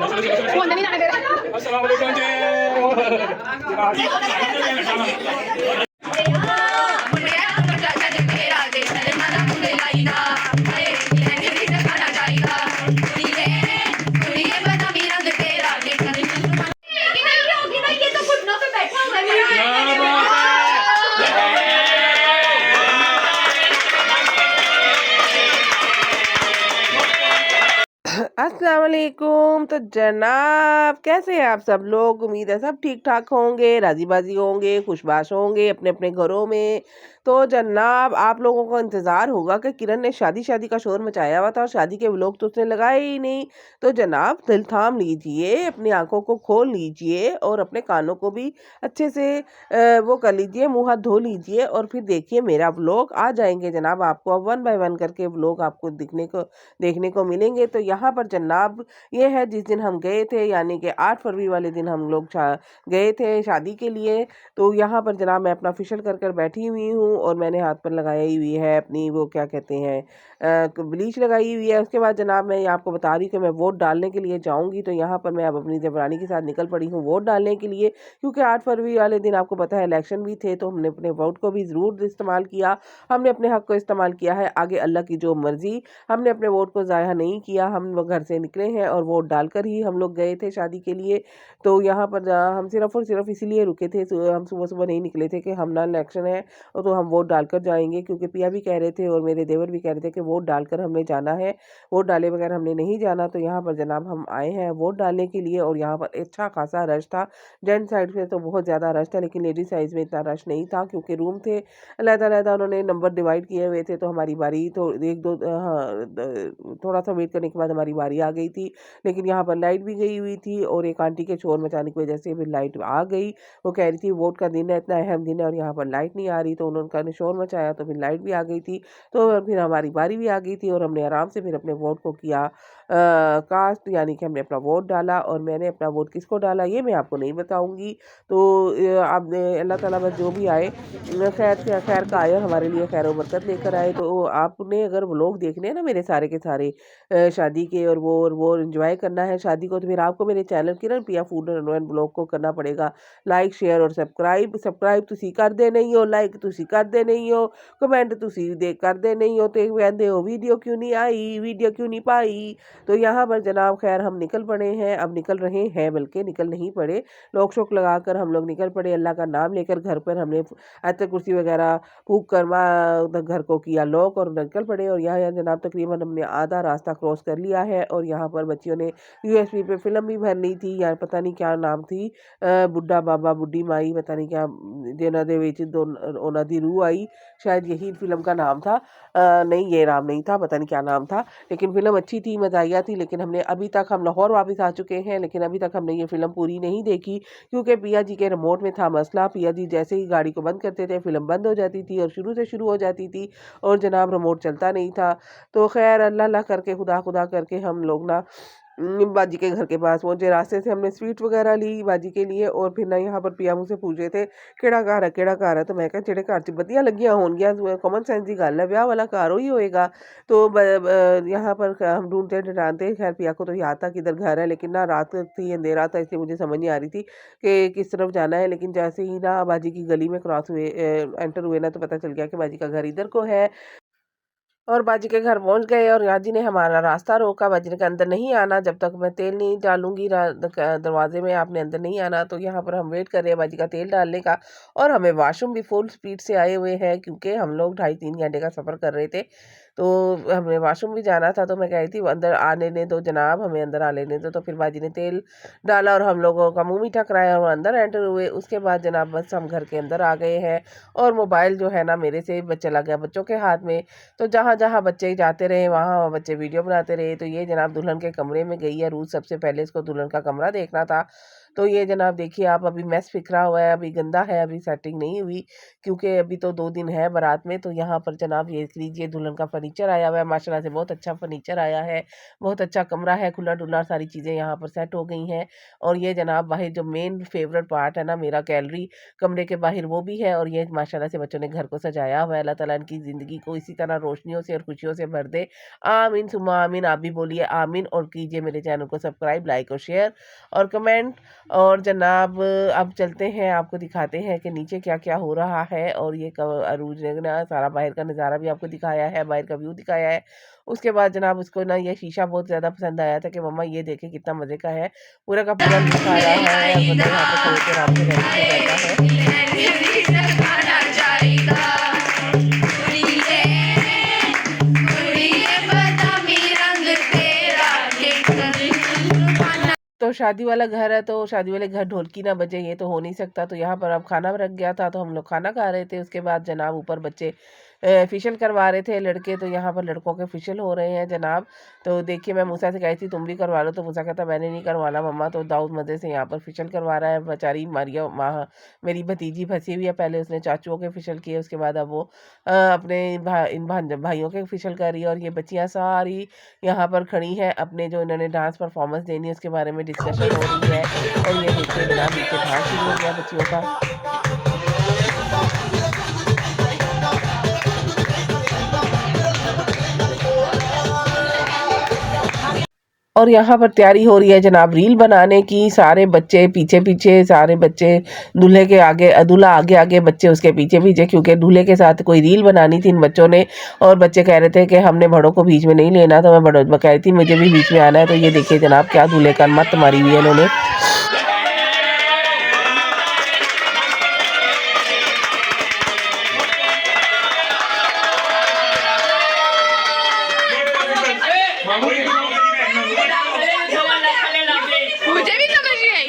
Phone नहीं जाने दे रहा। अस्सलाम वालेकुम जी। अस्सलाम वालेकुम। तो जनाब कैसे हैं आप सब लोग? उम्मीद है सब ठीक ठाक होंगे, राजी बाजी होंगे, खुशबाश होंगे अपने अपने घरों में। तो जनाब आप लोगों को इंतज़ार होगा कि किरण ने शादी शादी का शोर मचाया हुआ था और शादी के व्लॉग तो उसने लगाए ही नहीं। तो जनाब दिल थाम लीजिए, अपनी आंखों को खोल लीजिए और अपने कानों को भी अच्छे से वो कर लीजिए, मुंह हाथ धो लीजिए और फिर देखिए मेरा व्लॉग। आ जाएंगे जनाब, आपको अब 1 बाय 1 करके व्लॉग आपको देखने को मिलेंगे। तो यहाँ पर जनाब ये है जिस दिन हम गए थे, यानी कि 8 फरवरी वाले दिन हम लोग गए थे शादी के लिए। तो यहाँ पर जनाब मैं अपना फेशियल कर कर बैठी हुई हूँ और मैंने हाथ पर लगाई हुई है अपनी वो क्या कहते हैं ब्लीच लगाई हुई है। उसके बाद जनाब मैं आपको बता रही हूँ कि मैं वोट डालने के लिए जाऊँगी। तो यहाँ पर मैं अब अपनी देवरानी के साथ निकल पड़ी हूँ वोट डालने के लिए, क्योंकि 8 फरवरी वाले दिन आपको पता है इलेक्शन भी थे। तो हमने अपने वोट को भी ज़रूर इस्तेमाल किया, हमने अपने हक को इस्तेमाल किया है। आगे अल्लाह की जो मर्ज़ी, हमने अपने वोट को ज़ाया नहीं किया, हम लोग घर से निकले हैं और वोट डालकर ही हम लोग गए थे शादी के लिए। तो यहाँ पर हम सिर्फ़ और सिर्फ इसीलिए रुके थे, हम सुबह सुबह नहीं निकले थे कि हम ना इलेक्शन है और तो हम वोट डालकर जाएंगे, क्योंकि पिया भी कह रहे थे और मेरे देवर भी कह रहे थे कि वोट डालकर हमने जाना है, वोट डाले बगैर हमने नहीं जाना। तो यहाँ पर जनाब हम आए हैं वोट डालने के लिए और यहाँ पर अच्छा खासा रश था। जेंट्स साइड पे तो बहुत ज़्यादा रश था, लेकिन लेडीज साइड में इतना रश नहीं था, क्योंकि रूम थे अलग-अलग, उन्होंने नंबर डिवाइड किए हुए थे। तो हमारी बारी तो एक दो हाँ थोड़ा सा वेट करने के बाद हमारी बारी आ गई थी। लेकिन यहाँ पर लाइट भी गई हुई थी और एक आंटी के शोर मचाने की वजह से फिर लाइट आ गई। वो कह रही थी वोट का दिन है, इतना अहम दिन है और यहाँ पर लाइट नहीं आ रही। तो उन्होंने शोर मचाया तो फिर लाइट भी आ गई थी। तो फिर हमारी बारी भी आ गई थी और हमने आराम से फिर अपने वोट को किया कास्ट, यानी कि हमने अपना वोट डाला। और मैंने अपना वोट किसको डाला ये मैं आपको नहीं बताऊंगी। तो आप अल्लाह ताला बस जो भी आए खैर खैर का आए और हमारे लिए खैर बरकत लेकर आए। तो आपने अगर व्लॉग देखने हैं ना मेरे सारे के सारे शादी के और वो एंजॉय करना है शादी को, तो फिर आपको मेरे चैनल किरण पिया फूड एंड ब्लॉग को करना पड़ेगा लाइक शेयर और सब्सक्राइब ਤੁਸੀਂ ਕਰਦੇ नहीं हो, लाइक ਤੁਸੀਂ ਕਰਦੇ नहीं हो, कमेंट ਤੁਸੀਂ ਕਰਦੇ नहीं हो। तो कहते हो वीडियो क्यों नहीं आई, वीडियो क्यों नहीं पाई। तो यहाँ पर जनाब खैर हम निकल पड़े हैं, अब निकल रहे हैं, बल्कि निकल नहीं पड़े, लोक शोक लगाकर हम लोग निकल पड़े। अल्लाह का नाम लेकर घर पर हमने आयत कुर्सी वगैरह फूक कर घर को किया लॉक और निकल पड़े। और यहाँ जनाब तकरीबन हमने आधा रास्ता क्रॉस कर लिया है और यहाँ पर बच्चियों ने यूएसबी पे फिल्म भी भर ली थी, यार पता नहीं क्या नाम थी, बुढ़ा बाबा बुढ़ी माई, पता नहीं क्या जिन्हों दे विच ਉਹਨਾਂ ਦੀ रूह आई, शायद यही फिल्म का नाम था। नहीं ये नाम नहीं था, पता नहीं क्या नाम था, लेकिन फिल्म अच्छी थी, मज़ाहिया थी। लेकिन हमने अभी तक हम लाहौर वापस आ चुके हैं, लेकिन अभी तक हमने ये फिल्म पूरी नहीं देखी, क्योंकि पिया जी के रिमोट में था मसला। पिया जी जैसे ही गाड़ी को बंद करते थे फिल्म बंद हो जाती थी और शुरू से शुरू हो जाती थी और जनाब रिमोट चलता नहीं था। तो खैर अल्लाह अल्लाह करके खुदा खुदा करके हम लोग ना बाजी के घर के पास पहुंचे। रास्ते से हमने स्वीट वगैरह ली बाजी के लिए और फिर ना यहाँ पर पिया मुझसे पूछ रहे थे ਕਿਹੜਾ ਘਰ ਹੈ ਕਿਹੜਾ ਘਰ ਹੈ। तो मैं कहा ਜਿਹੜੇ ਘਰ 'ਚ ਬੱਤੀਆਂ ਲੱਗੀਆਂ ਹੋਣਗੀਆਂ कॉमन सेंस की गल है, ब्याह वाला घर ही होएगा। तो यहाँ पर हम ढूंढते ढूंढते खैर पिया को तो याद था किधर घर है, लेकिन ना रात थी, अंधेरा था, इसलिए मुझे समझ नहीं आ रही थी कि किस तरफ जाना है। लेकिन जैसे ही ना बाजी की गली में क्रॉस हुए एंटर हुए ना, तो पता चल गया कि बाजी का घर इधर को है। और बाजी के घर पहुंच गए और बाजी ने हमारा रास्ता रोका। बाजी ने कहा अंदर नहीं आना जब तक मैं तेल नहीं डालूंगी दरवाजे में, आपने अंदर नहीं आना। तो यहाँ पर हम वेट कर रहे हैं बाजी का तेल डालने का और हमें वॉशरूम भी फुल स्पीड से आए हुए हैं, क्योंकि हम लोग 2.5-3 घंटे का सफ़र कर रहे थे। तो हमें वॉशरूम भी जाना था। तो मैं कह रही थी अंदर आने ने दो जनाब, हमें अंदर आ लेने दो। तो फिर बाजी ने तेल डाला और हम लोगों का मुंह मीठा कराया और अंदर एंटर हुए। उसके बाद जनाब बस हम घर के अंदर आ गए हैं और मोबाइल जो है ना मेरे से चला गया बच्चों के हाथ में। तो जहाँ जहाँ बच्चे जाते रहे वहाँ बच्चे वीडियो बनाते रहे। तो ये जनाब दुल्हन के कमरे में गई है रूज, सबसे पहले इसको दुल्हन का कमरा देखना था। तो ये जनाब देखिए आप, अभी मैस बिखरा हुआ है, अभी गंदा है, अभी सेटिंग नहीं हुई क्योंकि अभी तो 2 दिन है बारात में। तो यहाँ पर जनाब ये लीजिए दुल्हन का फर्नीचर आया हुआ है, माशाल्लाह से बहुत अच्छा फर्नीचर आया है, बहुत अच्छा कमरा है, खुला डुला सारी चीज़ें यहाँ पर सेट हो गई हैं। और ये जनाब बाहर जो मेन फेवरेट पार्ट है ना मेरा, गैलरी कमरे के बाहर वो भी है। और ये माशाल्लाह से बच्चों ने घर को सजाया हुआ है। अल्लाह ताला इनकी ज़िंदगी को इसी तरह रोशनियों से और खुशियों से भर दे। आमीन सुम्मा आमीन। आप भी बोलिए आमीन और कीजिए मेरे चैनल को सब्सक्राइब, लाइक और शेयर और कमेंट। और जनाब अब चलते हैं, आपको दिखाते हैं कि नीचे क्या क्या हो रहा है। और ये अरूज ने ना सारा बाहर का नज़ारा भी आपको दिखाया है, बाहर का व्यू दिखाया है। उसके बाद जनाब उसको ना ये शीशा बहुत ज़्यादा पसंद आया था कि मम्मा ये देखे कितना मज़े का है, पूरा का पूरा लुक आ रहा है। और बंदा यहाँ पे खड़े होकर आपको रेडी हो जाता है। तो शादी वाला घर है, तो शादी वाले घर ढोलकी ना बजे, ये तो हो नहीं सकता। तो यहाँ पर अब खाना रख गया था, तो हम लोग खाना खा रहे थे। उसके बाद जनाब ऊपर बच्चे फेशियल करवा रहे थे लड़के, तो यहाँ पर लड़कों के फेशियल हो रहे हैं जनाब। तो देखिए मैं मूसा से कही थी तुम भी करवा लो, तो मूसा कहता मैंने नहीं करवाना मम्मा। तो दाऊद मज़े से यहाँ पर फेशियल करवा रहा है। बेचारी मारिया माँ मेरी भतीजी फंसी हुई है, पहले उसने चाचुओं के फेशियल किए, उसके बाद अब वो अपने इन भाइयों के फेशियल कर रही है। और ये बच्चियाँ सारी यहाँ पर खड़ी हैं, अपने जो इन्होंने डांस परफॉर्मेंस देनी है उसके बारे में डिस्कशन हो रही है। और ये देखिए जनाब नीचे डांस शुरू हो गया बच्चियों का। और यहाँ पर तैयारी हो रही है जनाब रील बनाने की। सारे बच्चे पीछे पीछे, सारे बच्चे दूल्हे के आगे, दूल्हा आगे आगे, बच्चे उसके पीछे पीछे, क्योंकि दूल्हे के साथ कोई रील बनानी थी इन बच्चों ने। और बच्चे कह रहे थे कि हमने बड़ों को बीच में नहीं लेना, तो मैं बड़ों कह रही थी मुझे भी बीच में आना है। तो ये देखिए जनाब क्या दूल्हे का मत मारी हुई है इन्होंने। मुझे भी समझ नहीं आई।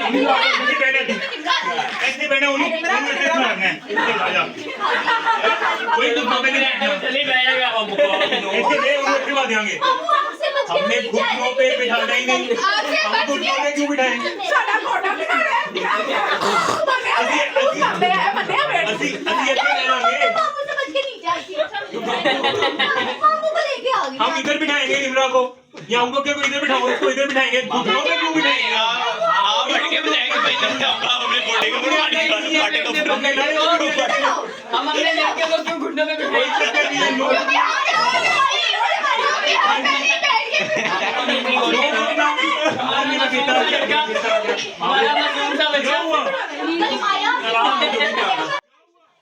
हमने घुटनों पे बिठाना ही नहीं, हम घुटनों पे क्यों बिठाएं? हम इधर बिठाएंगे निम्रा को, या उनको क्यों इधर बिठाओ, उसको इधर बिठाएंगे, घुटनों पे क्यों बिठाएंगे? आप लड़के बिठाएंगे भाई, अपने बॉडी को हम अपने लड़के को क्यों घुटनों पे बिठाएंगे?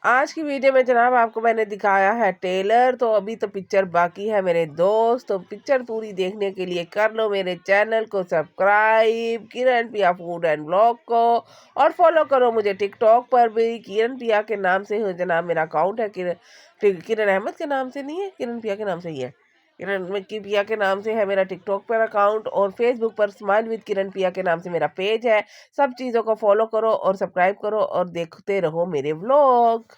आज की वीडियो में जनाब आपको मैंने दिखाया है टेलर। तो अभी तो पिक्चर बाकी है मेरे दोस्त, तो पिक्चर पूरी देखने के लिए कर लो मेरे चैनल को सब्सक्राइब, किरण पिया फूड एंड ब्लॉग को। और फॉलो करो मुझे टिकटॉक पर भी, किरण पिया के नाम से हो जनाब मेरा अकाउंट है। किरण अहमद के नाम से नहीं है, किरण पिया के नाम से ही है। किरण पिया के नाम से है मेरा टिकटॉक पर अकाउंट, और फेसबुक पर स्माइल विद किरण पिया के नाम से मेरा पेज है। सब चीज़ों को फॉलो करो और सब्सक्राइब करो और देखते रहो मेरे व्लॉग।